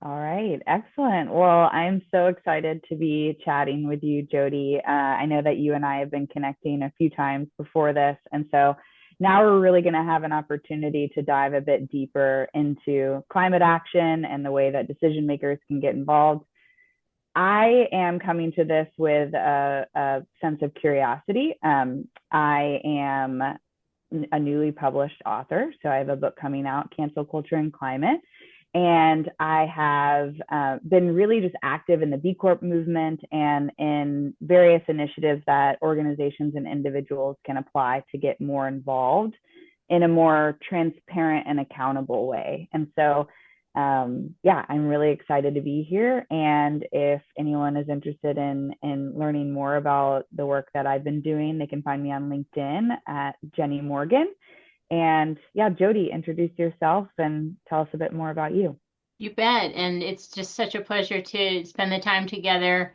All right, excellent. Well, I'm so excited to be chatting with you, Jody. I know that you and I have been connecting a few times before this, and so now we're really going to have an opportunity to dive a bit deeper into climate action and the way that decision makers can get involved. I am coming to this with a sense of curiosity. I am a newly published author, so I have a book coming out, Cancel Culture and Climate. And I have been really just active in the B Corp movement and in various initiatives that organizations and individuals can apply to get more involved in a more transparent and accountable way. And so, yeah, I'm really excited to be here. And if anyone is interested in learning more about the work that I've been doing, they can find me on LinkedIn at Jenny Morgan. And yeah, Jody, introduce yourself and tell us a bit more about you. You bet. And it's just such a pleasure to spend the time together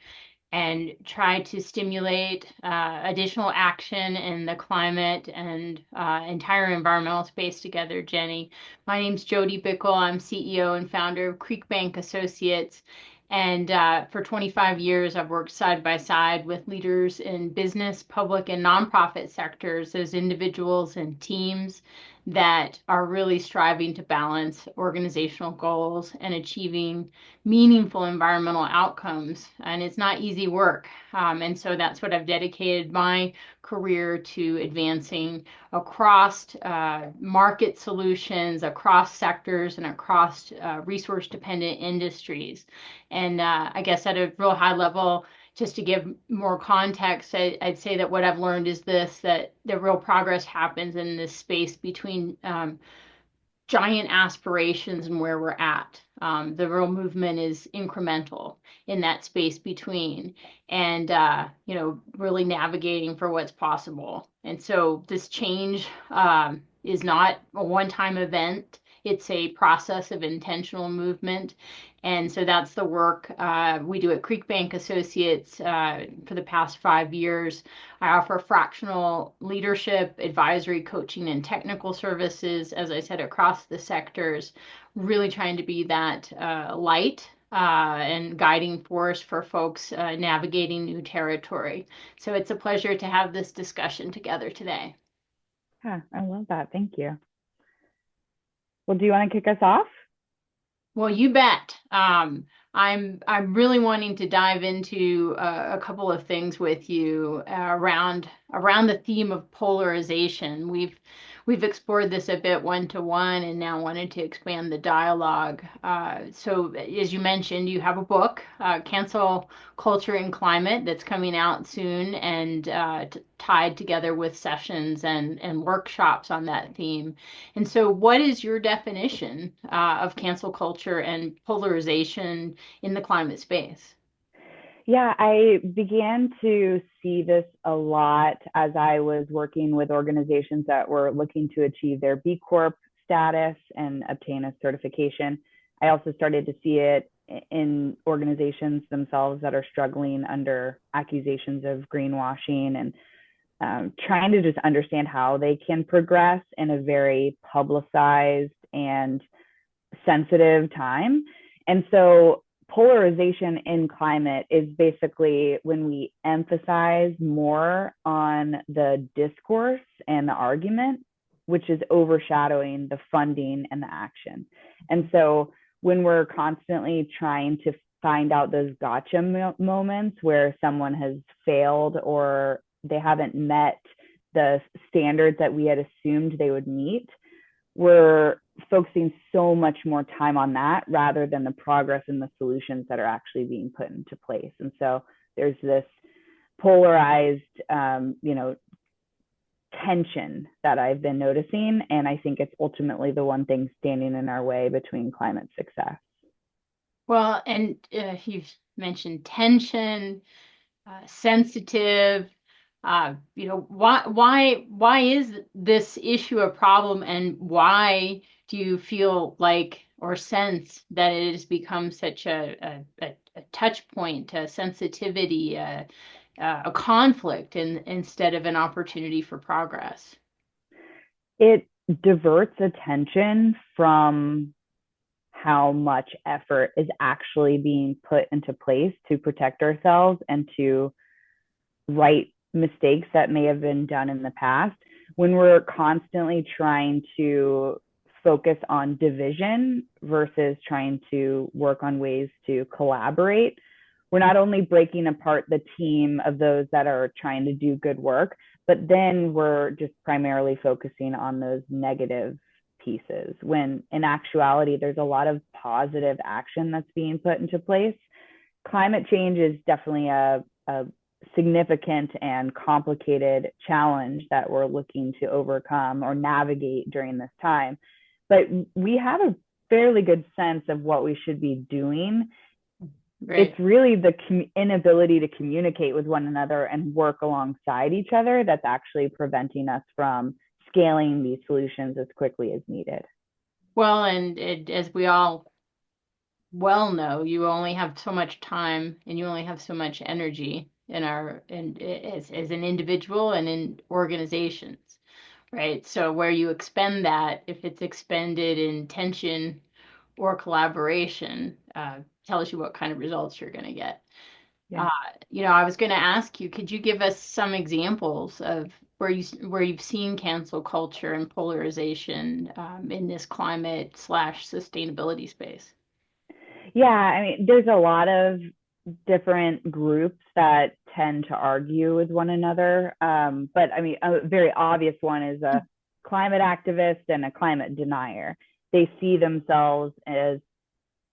and try to stimulate additional action in the climate and entire environmental space together, Jenny. My name's Jody Bickel. I'm CEO and founder of Creekbank Associates. And for 25 years, I've worked side by side with leaders in business, public, and nonprofit sectors, those individuals and teams that are really striving to balance organizational goals and achieving meaningful environmental outcomes. And it's not easy work. And so that's what I've dedicated my career to advancing across market solutions, across sectors, and across resource dependent industries. And I guess at a real high level, just to give more context, I'd say that what I've learned is this, that the real progress happens in this space between giant aspirations and where we're at. The real movement is incremental in that space between, and really navigating for what's possible. And so this change is not a one-time event. It's a process of intentional movement. And so that's the work we do at Creekbank Associates for the past 5 years. I offer fractional leadership, advisory, coaching, and technical services, as I said, across the sectors, really trying to be that light and guiding force for folks navigating new territory. So it's a pleasure to have this discussion together today. Yeah, I love that. Thank you. Well, do you want to kick us off? Well, you bet. I'm really wanting to dive into a couple of things with you around the theme of polarization. We've explored this a bit one to one, and now wanted to expand the dialogue. So, as you mentioned, you have a book, Cancel Culture and Climate, that's coming out soon, and tied together with sessions and workshops on that theme. And so, what is your definition of cancel culture and polarization in the climate space? Yeah, I began to see this a lot as I was working with organizations that were looking to achieve their B Corp status and obtain a certification. I also started to see it in organizations themselves that are struggling under accusations of greenwashing and trying to just understand how they can progress in a very publicized and sensitive time. And so polarization in climate is basically when we emphasize more on the discourse and the argument, which is overshadowing the funding and the action. And so when we're constantly trying to find out those gotcha moments where someone has failed or they haven't met the standards that we had assumed they would meet, we're focusing so much more time on that rather than the progress and the solutions that are actually being put into place. And so there's this polarized, tension that I've been noticing. And I think it's ultimately the one thing standing in our way between climate success. Well, and you've mentioned tension, sensitive. Why is this issue a problem, and why do you feel like or sense that it has become such a touch point, a sensitivity, a conflict, instead of an opportunity for progress? It diverts attention from how much effort is actually being put into place to protect ourselves and to right mistakes that may have been done in the past. When we're constantly trying to focus on division versus trying to work on ways to collaborate, we're not only breaking apart the team of those that are trying to do good work, but then we're just primarily focusing on those negative pieces, when in actuality there's a lot of positive action that's being put into place. Climate change is definitely a significant and complicated challenge that we're looking to overcome or navigate during this time. But we have a fairly good sense of what we should be doing. Right. It's really the inability to communicate with one another and work alongside each other that's actually preventing us from scaling these solutions as quickly as needed. Well, and as we all well know, you only have so much time and you only have so much energy as an individual and in organizations, right? So where you expend that, if it's expended in tension or collaboration, tells you what kind of results you're going to get. Yeah. I was going to ask you, could you give us some examples of where you've seen cancel culture and polarization in this climate/sustainability space? Yeah, I mean, there's a lot of different groups that tend to argue with one another. But I mean, a very obvious one is a climate activist and a climate denier. They see themselves as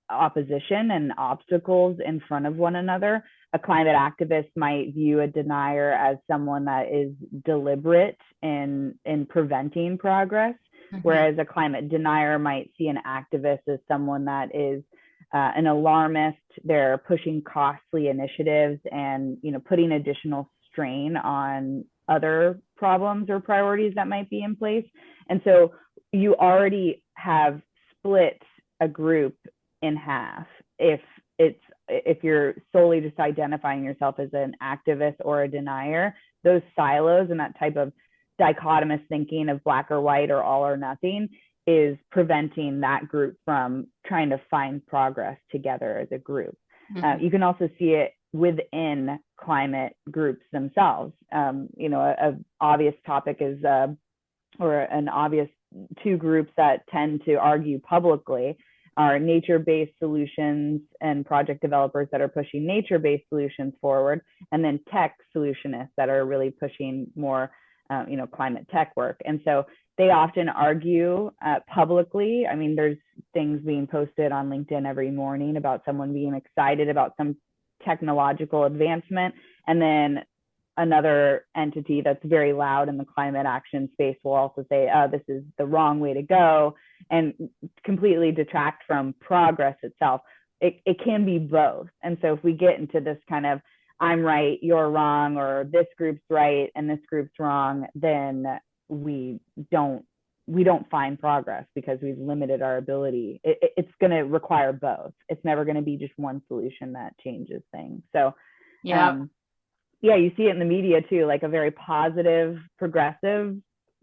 opposition and obstacles in front of one another. A climate activist might view a denier as someone that is deliberate in preventing progress, whereas a climate denier might see an activist as someone that is an alarmist. They're pushing costly initiatives and putting additional strain on other problems or priorities that might be in place. And so you already have split a group in half if you're solely just identifying yourself as an activist or a denier. Those silos and that type of dichotomous thinking of black or white or all or nothing is preventing that group from trying to find progress together as a group. You can also see it within climate groups themselves. An obvious topic is, or an obvious two groups that tend to argue publicly are nature-based solutions and project developers that are pushing nature-based solutions forward, and then tech solutionists that are really pushing more, climate tech work. And so they often argue publicly. I mean, there's things being posted on LinkedIn every morning about someone being excited about some technological advancement, and then another entity that's very loud in the climate action space will also say, oh, this is the wrong way to go, and completely detract from progress itself. It can be both. And so if we get into this kind of I'm right, you're wrong, or this group's right and this group's wrong, then we don't find progress because we've limited our ability. It's going to require both. It's never going to be just one solution that changes things. So you see it in the media too, like a very positive, progressive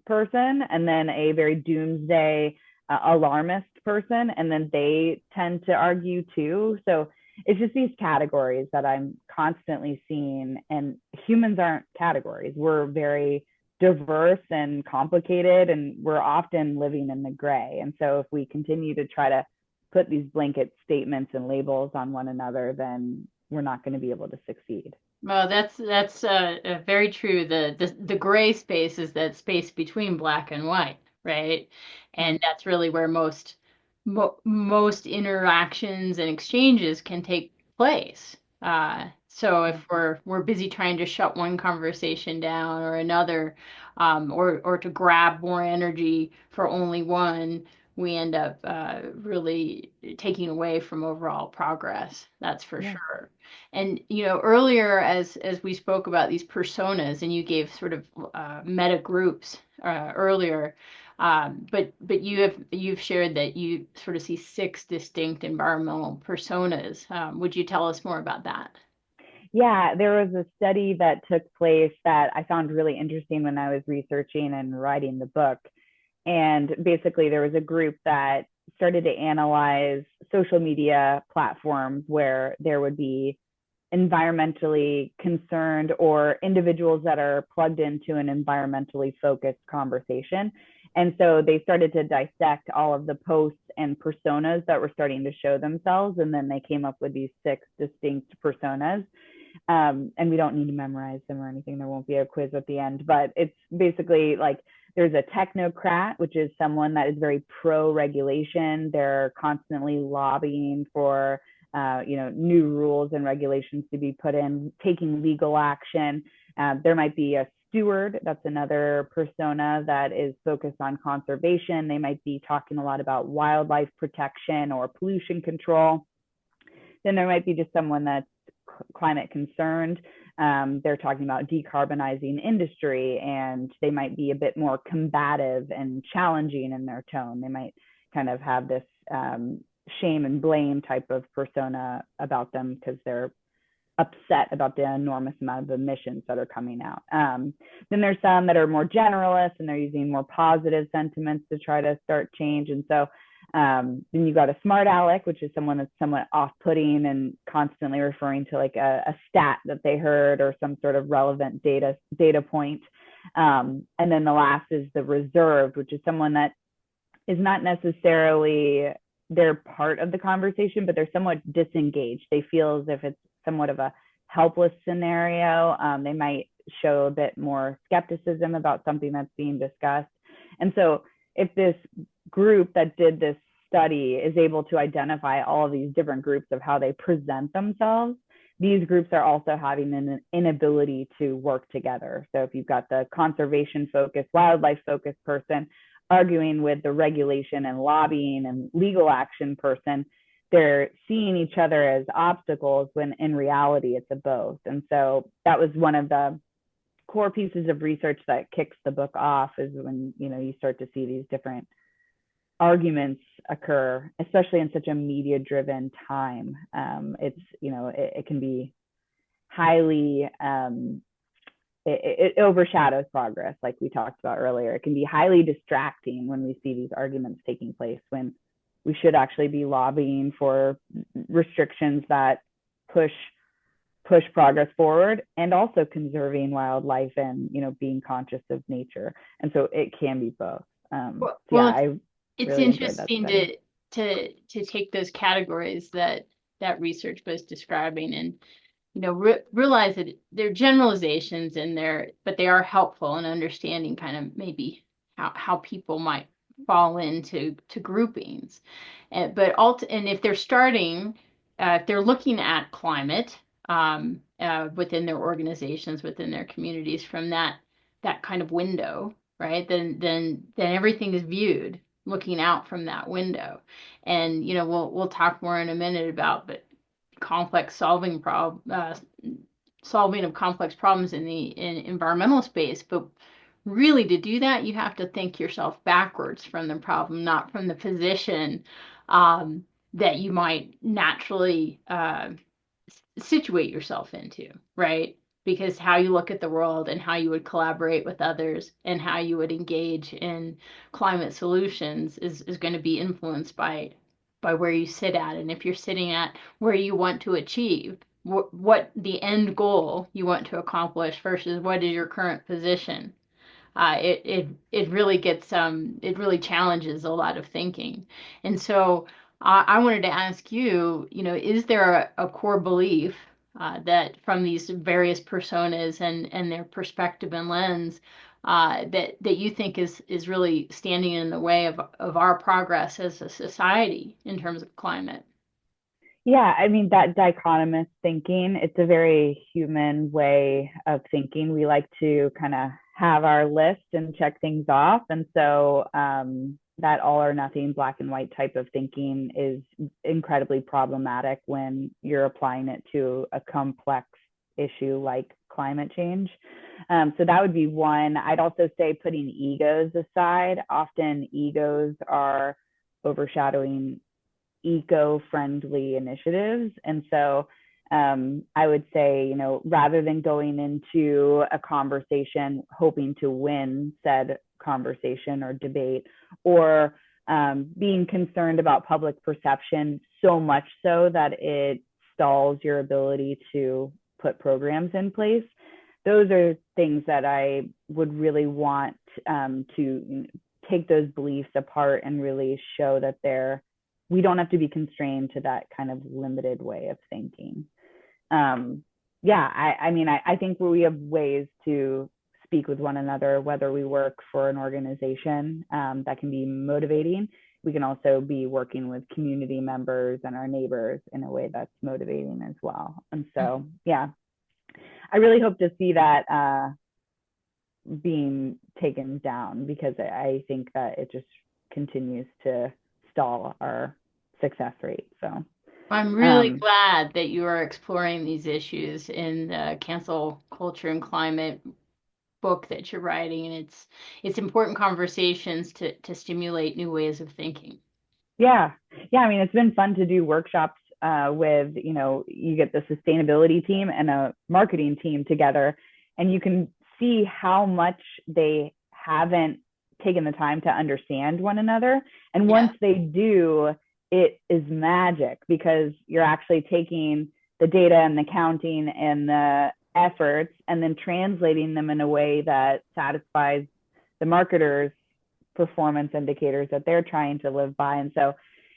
person, and then a very doomsday, alarmist person, and then they tend to argue too. So it's just these categories that I'm constantly seeing, and humans aren't categories. We're very diverse and complicated, and we're often living in the gray. And so if we continue to try to put these blanket statements and labels on one another, then we're not going to be able to succeed. Well, that's very true. The gray space is that space between black and white, right? And that's really where most interactions and exchanges can take place. So if we're busy trying to shut one conversation down or another, or to grab more energy for only one, we end up really taking away from overall progress. That's for sure. And earlier as we spoke about these personas, and you gave sort of meta groups earlier, but you've shared that you sort of see 6 distinct environmental personas. Would you tell us more about that? Yeah, there was a study that took place that I found really interesting when I was researching and writing the book. And basically, there was a group that started to analyze social media platforms where there would be environmentally concerned or individuals that are plugged into an environmentally focused conversation. And so they started to dissect all of the posts and personas that were starting to show themselves. And then they came up with these 6 distinct personas. And we don't need to memorize them or anything. There won't be a quiz at the end, but it's basically like there's a technocrat, which is someone that is very pro-regulation. They're constantly lobbying for new rules and regulations to be put in, taking legal action. There might be a steward. That's another persona that is focused on conservation. They might be talking a lot about wildlife protection or pollution control. Then there might be just someone that's climate concerned. They're talking about decarbonizing industry, and they might be a bit more combative and challenging in their tone. They might kind of have this shame and blame type of persona about them because they're upset about the enormous amount of emissions that are coming out. Then there's some that are more generalists, and they're using more positive sentiments to try to start change. And so then you got a smart aleck, which is someone that's somewhat off-putting and constantly referring to like a stat that they heard or some sort of relevant data point. And then the last is the reserved, which is someone that is not necessarily they're part of the conversation, but they're somewhat disengaged. They feel as if it's somewhat of a helpless scenario. They might show a bit more skepticism about something that's being discussed. And so if this group that did this study is able to identify all of these different groups of how they present themselves, these groups are also having an inability to work together. So if you've got the conservation focused, wildlife focused person arguing with the regulation and lobbying and legal action person, they're seeing each other as obstacles when in reality it's a both. And so that was one of the core pieces of research that kicks the book off, is when you start to see these different arguments occur, especially in such a media driven time. It can be highly it overshadows progress, like we talked about earlier. It can be highly distracting when we see these arguments taking place, when we should actually be lobbying for restrictions that push progress forward, and also conserving wildlife and being conscious of nature. And so it can be both. It's really interesting to take those categories that research was describing and realize that they're generalizations in there, but they are helpful in understanding kind of maybe how people might fall into groupings. And if they're starting, if they're looking at climate within their organizations, within their communities from that kind of window, right? Then everything is viewed looking out from that window. And we'll talk more in a minute about, but complex solving of complex problems in environmental space. But really, to do that, you have to think yourself backwards from the problem, not from the position that you might naturally situate yourself into, right? Because how you look at the world and how you would collaborate with others and how you would engage in climate solutions is going to be influenced by where you sit at. And if you're sitting at where you want to achieve, what the end goal you want to accomplish versus what is your current position, it really it really challenges a lot of thinking. And so I wanted to ask you, is there a core belief that from these various personas and their perspective and lens that you think is really standing in the way of our progress as a society in terms of climate? Yeah, I mean, that dichotomous thinking, it's a very human way of thinking. We like to kind of have our list and check things off. And so that all or nothing, black and white type of thinking is incredibly problematic when you're applying it to a complex issue like climate change. So that would be one. I'd also say putting egos aside. Often egos are overshadowing eco-friendly initiatives. And so I would say, rather than going into a conversation hoping to win said conversation or debate, or being concerned about public perception so much so that it stalls your ability to put programs in place. Those are things that I would really want to take those beliefs apart and really show that we don't have to be constrained to that kind of limited way of thinking. Yeah, I mean, I think we have ways to speak with one another, whether we work for an organization that can be motivating. We can also be working with community members and our neighbors in a way that's motivating as well. And so, yeah, I really hope to see that being taken down, because I think that it just continues to stall our success rate. So I'm really glad that you are exploring these issues in the cancel culture and climate book that you're writing, and it's important conversations to stimulate new ways of thinking. yeah, I mean, it's been fun to do workshops with, you get the sustainability team and a marketing team together, and you can see how much they haven't taken the time to understand one another. And once they do, it is magic, because you're actually taking the data and the counting and the efforts and then translating them in a way that satisfies the marketers' performance indicators that they're trying to live by. And so,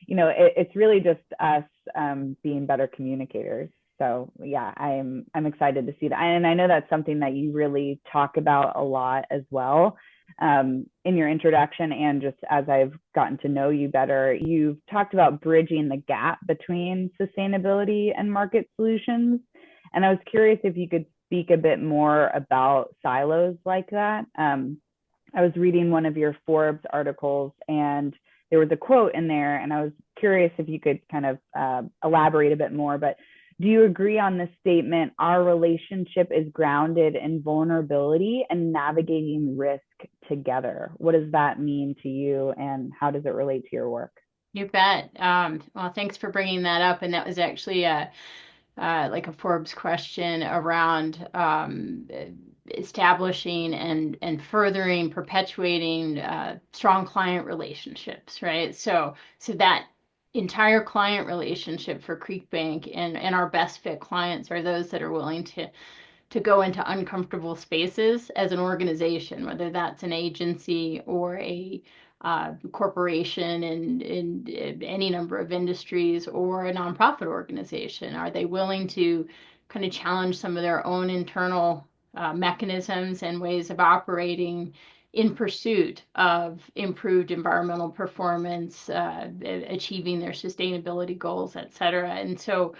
it's really just us being better communicators. So yeah, I'm excited to see that. And I know that's something that you really talk about a lot as well in your introduction. And just as I've gotten to know you better, you've talked about bridging the gap between sustainability and market solutions. And I was curious if you could speak a bit more about silos like that. I was reading one of your Forbes articles, and there was a quote in there, and I was curious if you could kind of elaborate a bit more. But do you agree on this statement? Our relationship is grounded in vulnerability and navigating risk together. What does that mean to you, and how does it relate to your work? You bet. Well, thanks for bringing that up. And that was actually like a Forbes question around establishing and furthering, perpetuating strong client relationships, right? So that entire client relationship for Creekbank and our best fit clients are those that are willing to go into uncomfortable spaces as an organization, whether that's an agency or a corporation in any number of industries, or a nonprofit organization. Are they willing to kind of challenge some of their own internal mechanisms and ways of operating in pursuit of improved environmental performance, achieving their sustainability goals, et cetera? And so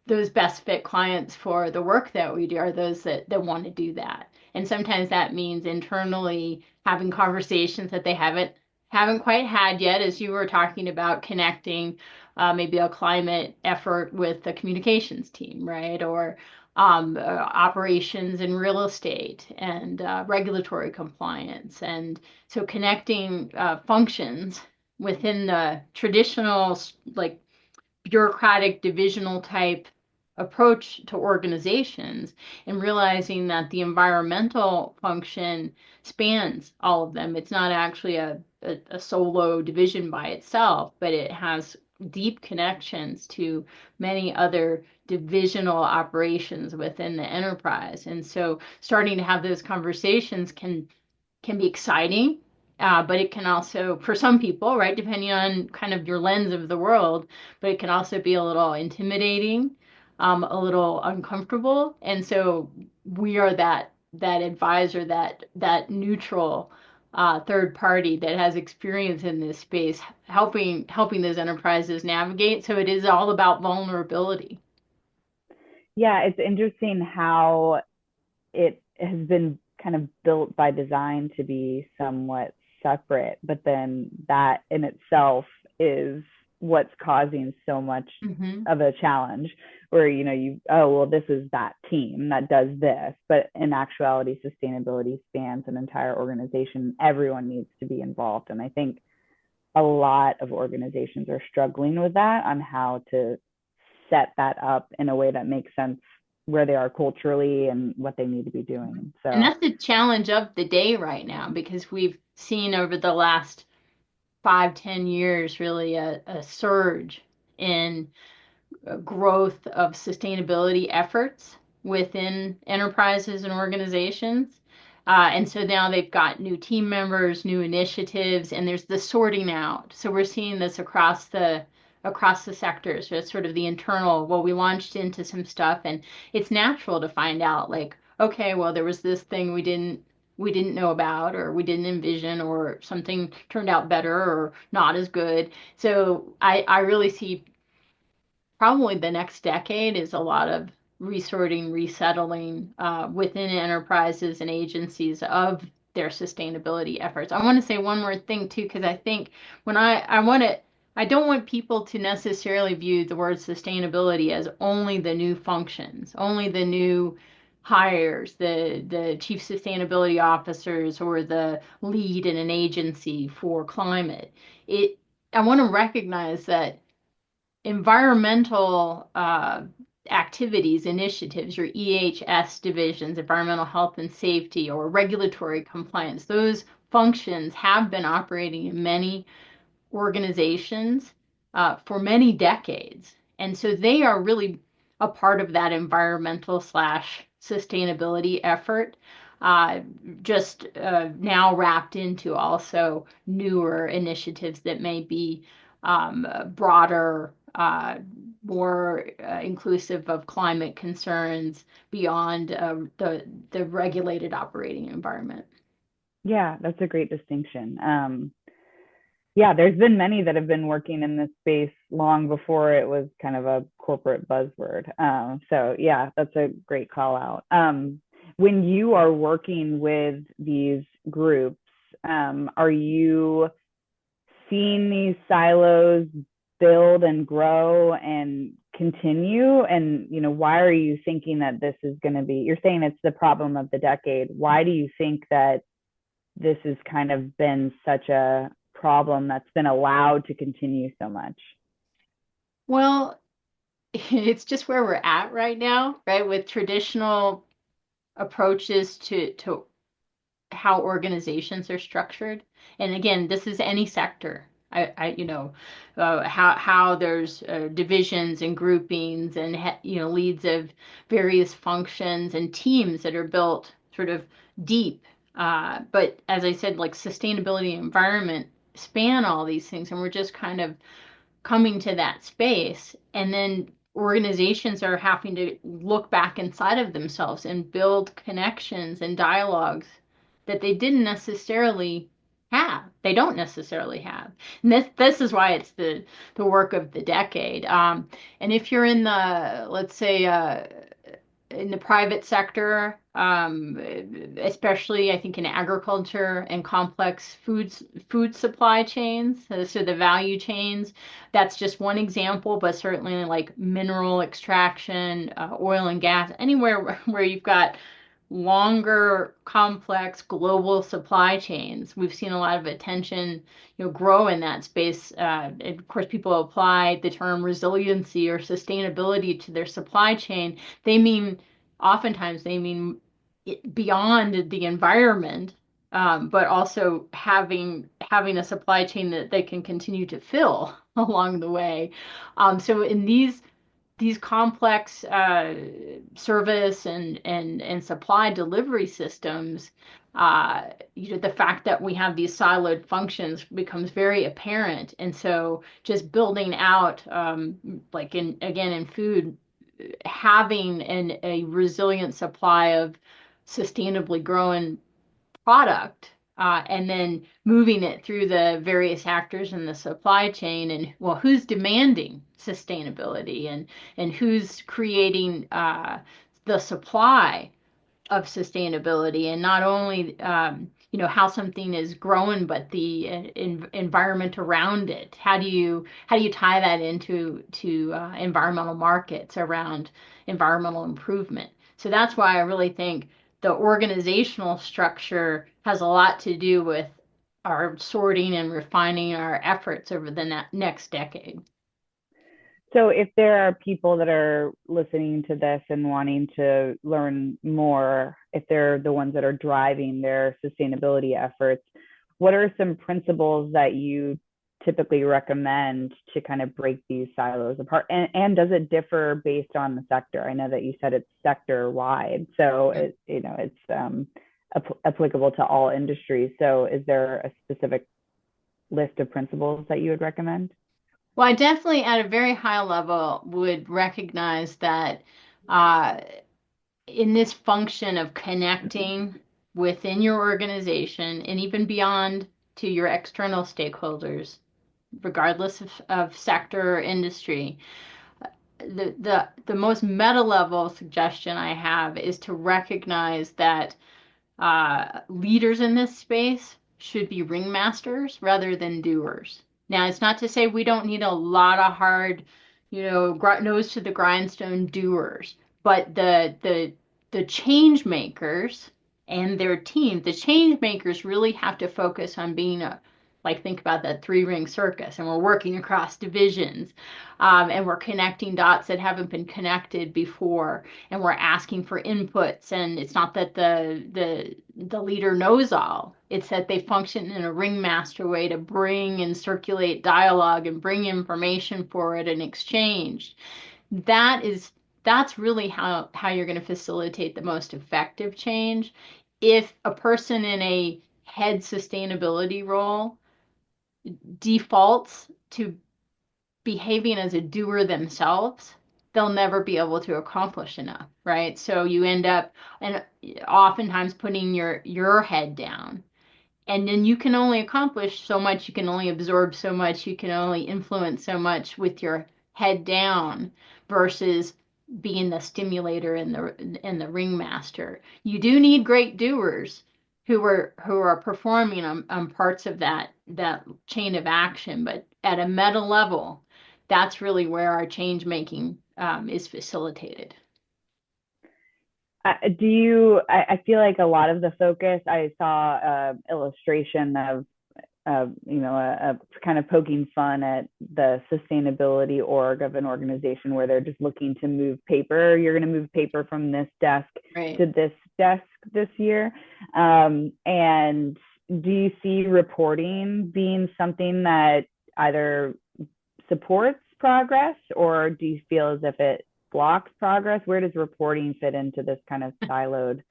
those best fit clients for the work that we do are those that want to do that. And sometimes that means internally having conversations that they haven't quite had yet, as you were talking about connecting maybe a climate effort with the communications team, right? Or operations in real estate and regulatory compliance. And so connecting functions within the traditional, like, bureaucratic divisional type approach to organizations, and realizing that the environmental function spans all of them. It's not actually a solo division by itself, but it has deep connections to many other divisional operations within the enterprise. And so starting to have those conversations can be exciting, but it can also, for some people, right, depending on kind of your lens of the world, but it can also be a little intimidating, a little uncomfortable. And so we are that advisor, that neutral third party that has experience in this space, helping those enterprises navigate. So it is all about vulnerability. Yeah, it's interesting how it has been kind of built by design to be somewhat separate, but then that in itself is what's causing so much Mm-hmm. of a challenge, where oh well, this is that team that does this, but in actuality sustainability spans an entire organization. Everyone needs to be involved, and I think a lot of organizations are struggling with that, on how to set that up in a way that makes sense where they are culturally and what they need to be doing. And So that's the challenge of the day right now, because we've seen over the last 5, 10 years, really a surge in growth of sustainability efforts within enterprises and organizations. And so now they've got new team members, new initiatives, and there's the sorting out. So we're seeing this across the sectors. So it's sort of the internal, well, we launched into some stuff, and it's natural to find out like, okay, well, there was this thing we didn't know about, or we didn't envision, or something turned out better or not as good. So I really see probably the next decade is a lot of resorting, resettling within enterprises and agencies of their sustainability efforts. I want to say one more thing too, because I think when I want to, I don't want people to necessarily view the word sustainability as only the new functions, only the new hires, the chief sustainability officers or the lead in an agency for climate. It I want to recognize that environmental activities, initiatives, your EHS divisions, environmental health and safety, or regulatory compliance, those functions have been operating in many organizations for many decades. And so they are really a part of that environmental slash sustainability effort, uh, just now wrapped into also newer initiatives that may be broader, more inclusive of climate concerns beyond the regulated operating environment. Yeah, that's a great distinction. Yeah, there's been many that have been working in this space long before it was kind of a corporate buzzword. So yeah, that's a great call out. When you are working with these groups, are you seeing these silos build and grow and continue? And why are you thinking that this is going to be? You're saying it's the problem of the decade. Why do you think that this has kind of been such a problem that's been allowed to continue so much? Well, it's just where we're at right now, right? With traditional approaches to how organizations are structured. And again, this is any sector. How there's divisions and groupings and leads of various functions and teams that are built sort of deep. But as I said, like sustainability and environment span all these things, and we're just kind of coming to that space. And then organizations are having to look back inside of themselves and build connections and dialogues that they didn't necessarily have. They don't necessarily have. And this is why it's the work of the decade. And if you're in the, let's say, in the private sector, especially I think in agriculture and complex food supply chains, so the value chains. That's just one example, but certainly like mineral extraction, oil and gas, anywhere where you've got longer, complex global supply chains. We've seen a lot of attention, grow in that space. And of course, people apply the term resiliency or sustainability to their supply chain. Oftentimes they mean beyond the environment, but also having a supply chain that they can continue to fill along the way. So in these complex service and supply delivery systems, the fact that we have these siloed functions becomes very apparent. And so just building out, like in food, having a resilient supply of sustainably grown product, and then moving it through the various actors in the supply chain, and well, who's demanding sustainability, and who's creating the supply of sustainability, and not only how something is grown, but the environment around it. How do you tie that into environmental markets around environmental improvement? So that's why I really think the organizational structure has a lot to do with our sorting and refining our efforts over the next decade. So if there are people that are listening to this and wanting to learn more, if they're the ones that are driving their sustainability efforts, what are some principles that you typically recommend to kind of break these silos apart? And does it differ based on the sector? I know that you said it's sector wide, so it's applicable to all industries. So is there a specific list of principles that you would recommend? Well, I definitely, at a very high level, would recognize that uh, in this function of connecting within your organization and even beyond to your external stakeholders, regardless of sector or industry, the most meta level suggestion I have is to recognize that leaders in this space should be ringmasters rather than doers. Now, it's not to say we don't need a lot of hard, nose to the grindstone doers, but the change makers and their team, the change makers really have to focus on being like think about that three-ring circus, and we're working across divisions, and we're connecting dots that haven't been connected before, and we're asking for inputs. And it's not that the leader knows all, it's that they function in a ringmaster way to bring and circulate dialogue and bring information forward and exchange. That's really how you're going to facilitate the most effective change. If a person in a head sustainability role defaults to behaving as a doer themselves, they'll never be able to accomplish enough, right? So you end up and oftentimes putting your head down, and then you can only accomplish so much, you can only absorb so much, you can only influence so much with your head down versus being the stimulator and the ringmaster. You do need great doers who are performing on parts of that chain of action, but at a meta level, that's really where our change making is facilitated. I feel like a lot of the focus, I saw illustration of a kind of poking fun at the sustainability org of an organization where they're just looking to move paper. You're going to move paper from this desk Right. to this desk this year. And do you see reporting being something that either supports progress, or do you feel as if it blocks progress? Where does reporting fit into this kind of siloed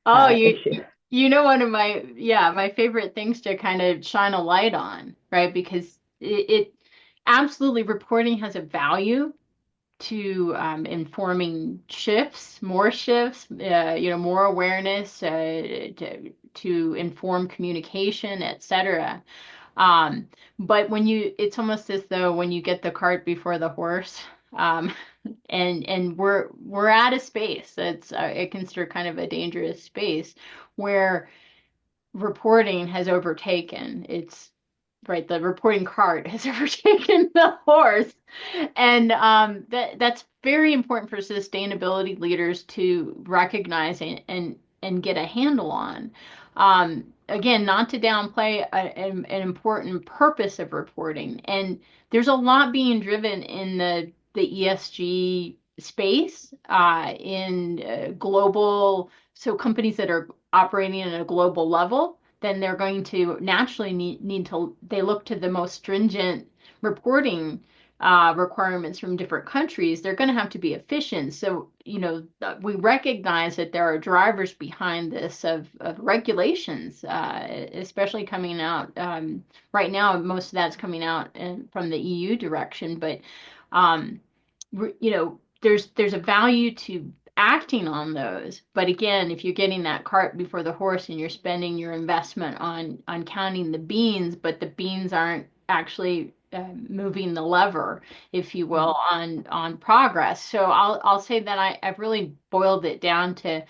Oh, issue? one of my favorite things to kind of shine a light on, right? Because it absolutely, reporting has a value to informing shifts, more awareness, to inform communication, etc. Um, but it's almost as though when you get the cart before the horse, um, and we're at a space that's I consider kind of a dangerous space where reporting has overtaken. It's right, the reporting cart has overtaken the horse, and that's very important for sustainability leaders to recognize and get a handle on. Again, not to downplay an important purpose of reporting, and there's a lot being driven in the ESG space in global. So companies that are operating at a global level, then they're going to naturally need to, they look to the most stringent reporting requirements from different countries. They're going to have to be efficient. So, we recognize that there are drivers behind this of regulations, especially coming out right now. Most of that's coming out from the EU direction, but um, there's a value to acting on those. But again, if you're getting that cart before the horse and you're spending your investment on counting the beans, but the beans aren't actually moving the lever, if you will, on progress. So I'll say that I've really boiled it down to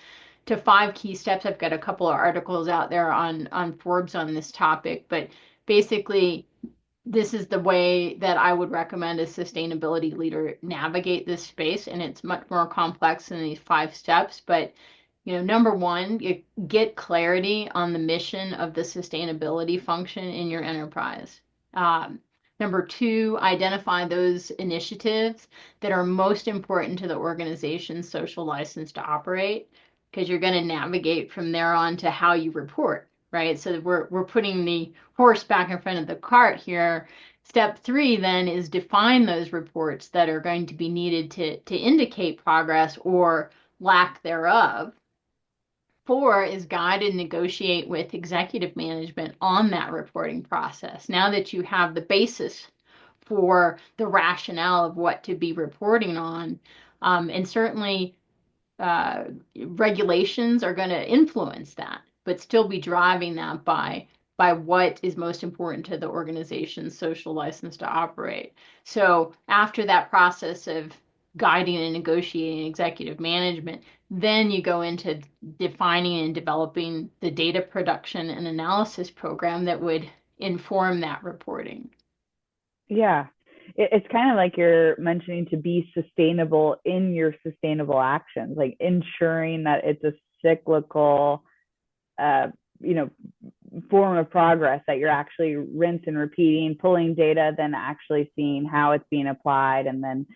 5 key steps. I've got a couple of articles out there on Forbes on this topic, but basically this is the way that I would recommend a sustainability leader navigate this space. And it's much more complex than these 5 steps. But, number one, get clarity on the mission of the sustainability function in your enterprise. Number two, identify those initiatives that are most important to the organization's social license to operate, because you're going to navigate from there on to how you report. right? So that we're putting the horse back in front of the cart here. Step three then is define those reports that are going to be needed to indicate progress or lack thereof. Four is guide and negotiate with executive management on that reporting process. Now that you have the basis for the rationale of what to be reporting on, and certainly uh, regulations are going to influence that, but still be driving that by what is most important to the organization's social license to operate. So after that process of guiding and negotiating executive management, then you go into defining and developing the data production and analysis program that would inform that reporting. Yeah. It's kind of like you're mentioning to be sustainable in your sustainable actions, like ensuring that it's a cyclical, uh, you know, form of progress, that you're actually rinse and repeating, pulling data, then actually seeing how it's being applied, and then,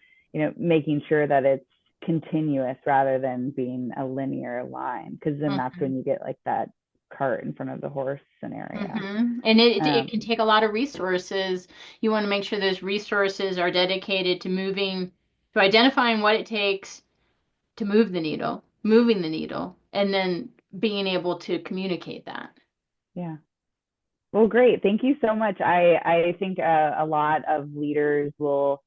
making sure that it's continuous rather than being a linear line, because then that's Mm-hmm. when you get like that cart in front of the horse scenario. And it Um, can take a lot of resources. You want to make sure those resources are dedicated to identifying what it takes to move the needle, moving the needle, and then being able to communicate that. yeah. Well, great. Thank you so much. I think a lot of leaders will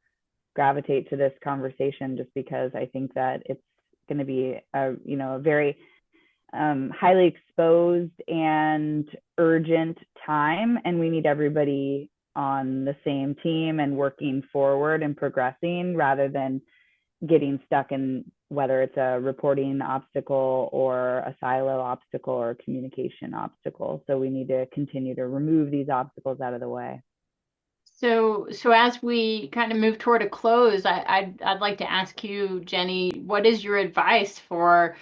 gravitate to this conversation, just because I think that it's going to be a very highly exposed and urgent time, and we need everybody on the same team and working forward and progressing, rather than getting stuck in whether it's a reporting obstacle or a silo obstacle or a communication obstacle. So we need to continue to remove these obstacles out of the way. So as we kind of move toward a close, I'd like to ask you, Jenny, what is your advice for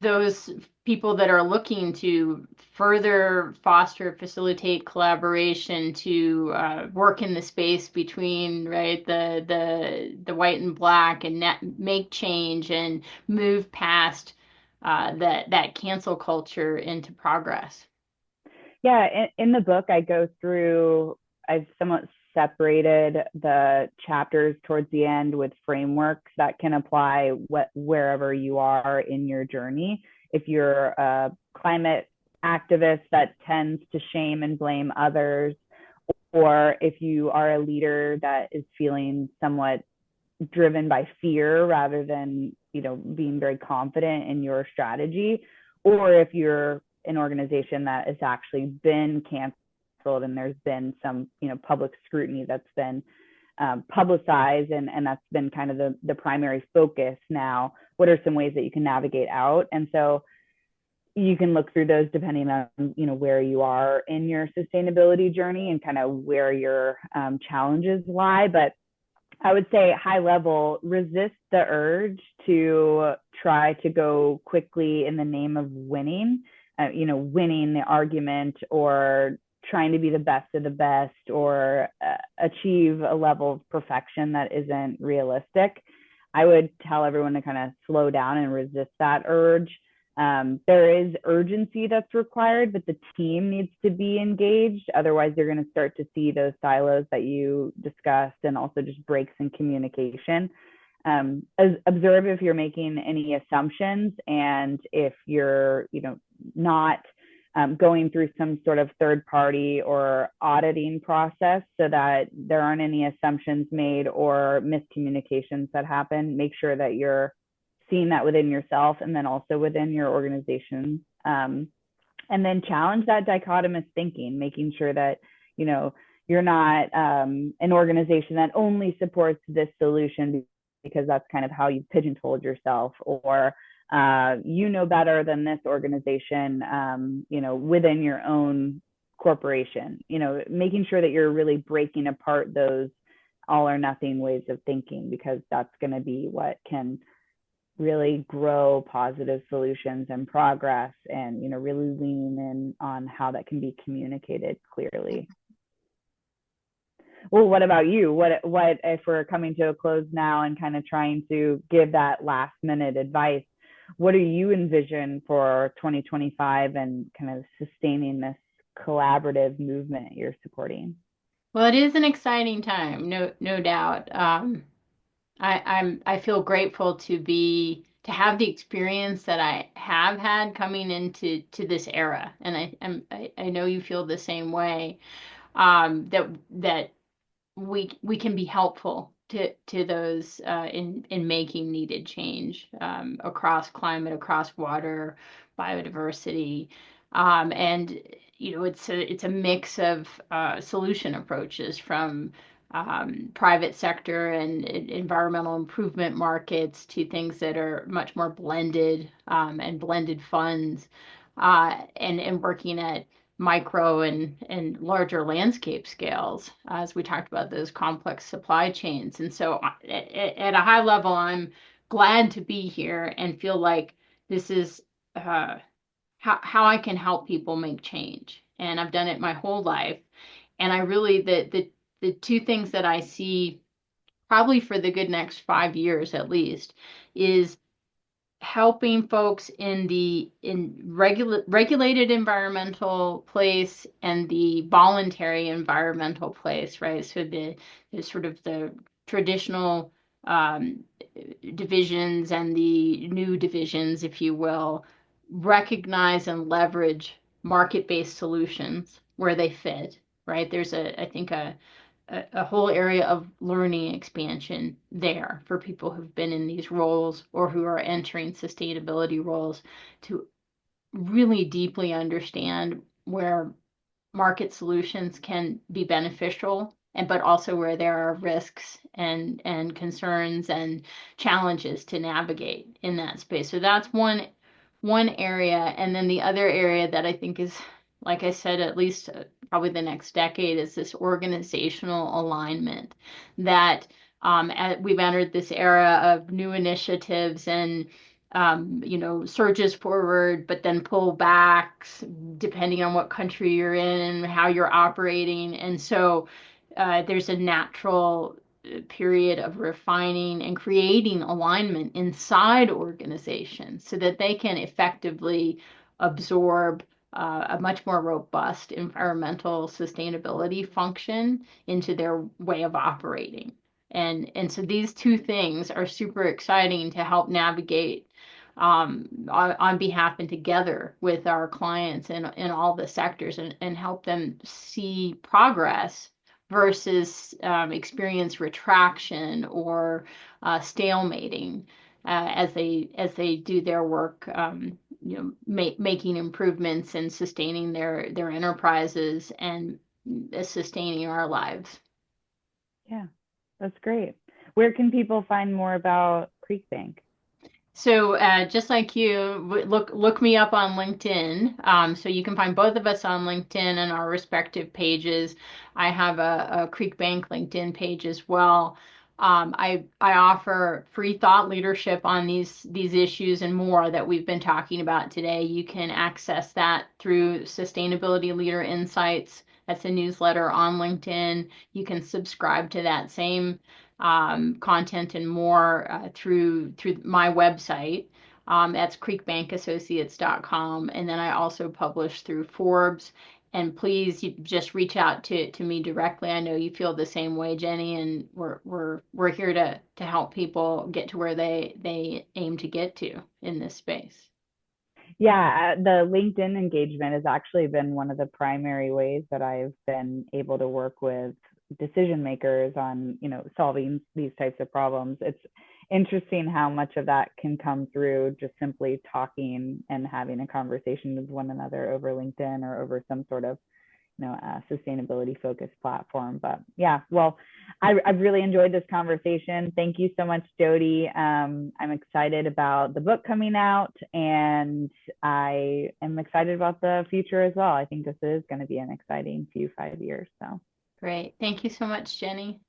those people that are looking to further foster, facilitate collaboration, to work in the space between, right, the white and black, and make change and move past that cancel culture into progress? Yeah, in the book, I go through, I've somewhat separated the chapters towards the end with frameworks that can apply wherever you are in your journey. If you're a climate activist that tends to shame and blame others, or if you are a leader that is feeling somewhat driven by fear rather than, being very confident in your strategy, or if you're an organization that has actually been canceled and there's been some, public scrutiny that's been publicized, and that's been kind of the primary focus now. What are some ways that you can navigate out? And so you can look through those depending on, where you are in your sustainability journey and kind of where your challenges lie. But I would say, high level, resist the urge to try to go quickly in the name of winning, winning the argument, or trying to be the best of the best, or achieve a level of perfection that isn't realistic. I would tell everyone to kind of slow down and resist that urge. There is urgency that's required, but the team needs to be engaged. Otherwise, you're going to start to see those silos that you discussed, and also just breaks in communication. Observe if you're making any assumptions, and if you're, not going through some sort of third party or auditing process, so that there aren't any assumptions made or miscommunications that happen. Make sure that you're seeing that within yourself and then also within your organization. And then challenge that dichotomous thinking, making sure that, you're not an organization that only supports this solution because that's kind of how you pigeonholed yourself, or better than this organization, within your own corporation. Making sure that you're really breaking apart those all or nothing ways of thinking, because that's going to be what can really grow positive solutions and progress, and, really lean in on how that can be communicated clearly. Well, what about you? What if we're coming to a close now and kind of trying to give that last minute advice? What do you envision for 2025 and kind of sustaining this collaborative movement you're supporting. Well, it is an exciting time, no doubt. I feel grateful to have the experience that I have had coming into this era, and I know you feel the same way. That we can be helpful to those in making needed change across climate, across water, biodiversity, and it's a mix of solution approaches from private sector and environmental improvement markets to things that are much more blended and blended funds and working at micro and larger landscape scales as we talked about those complex supply chains. And so at a high level, I'm glad to be here and feel like this is how I can help people make change. And I've done it my whole life. And I really, the two things that I see probably for the good next 5 years at least is helping folks in the regulated environmental place and the voluntary environmental place, right? So the sort of the traditional um, divisions and the new divisions, if you will, recognize and leverage market-based solutions where they fit, right? There's I think a whole area of learning expansion there for people who've been in these roles or who are entering sustainability roles to really deeply understand where market solutions can be beneficial and but also where there are risks and concerns and challenges to navigate in that space. So that's one area, and then the other area that I think is, like I said, at least probably the next decade is this organizational alignment that we've entered this era of new initiatives and surges forward, but then pull backs depending on what country you're in and how you're operating. And so there's a natural period of refining and creating alignment inside organizations so that they can effectively absorb a much more robust environmental sustainability function into their way of operating. And so these two things are super exciting to help navigate on behalf and together with our clients in all the sectors and help them see progress versus experience retraction or stalemating as they do their work, making improvements and sustaining their enterprises and sustaining our lives. Yeah, that's great. Where can people find more about Creekbank? So just like you, look me up on LinkedIn. So you can find both of us on LinkedIn and our respective pages. I have a Creekbank LinkedIn page as well. I offer free thought leadership on these issues and more that we've been talking about today. You can access that through Sustainability Leader Insights. That's a newsletter on LinkedIn. You can subscribe to that same content and more through my website. That's creekbankassociates.com. And then I also publish through Forbes. And please you just reach out to me directly. I know you feel the same way, Jenny, and we're here to help people get to where they aim to get to in this space. Yeah, the LinkedIn engagement has actually been one of the primary ways that I've been able to work with decision makers on, solving these types of problems. It's interesting how much of that can come through just simply talking and having a conversation with one another over LinkedIn or over some sort of sustainability focused platform. But yeah, well, I've really enjoyed this conversation. Thank you so much, Jody. I'm excited about the book coming out, and I am excited about the future as well. I think this is going to be an exciting few 5 years. So Great. Thank you so much, Jenny.